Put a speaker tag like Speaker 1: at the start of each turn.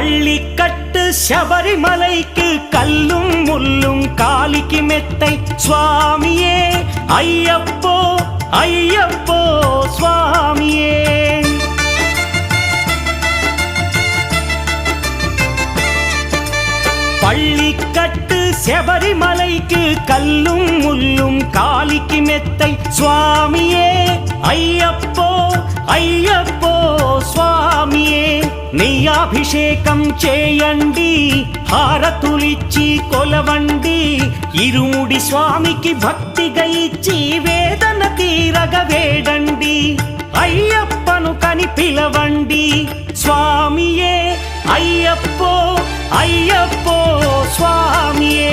Speaker 1: பள்ளிக்கட்டு சபரிமலைக்கு கல்லும் முள்ளும் காலிக்கு மெத்தை சுவாமியே ஐயப்போ ஐயப்போ சுவாமியே. பள்ளிக்கட்டு சபரிமலைக்கு கல்லும் முள்ளும் காலிக்கு மெத்தை சுவாமியே ஐயப்போ ஐயப்போ స్వామియే నెయ్యాభిషేకం చేయండి హారతులిచ్చి కొలవండి ఇరుముడి స్వామికి భక్తిగా ఇచ్చి వేదన తీరగ వేడండి అయ్యప్పను కని పిలవండి స్వామియే అయ్యప్పో అయ్యప్పో స్వామియే.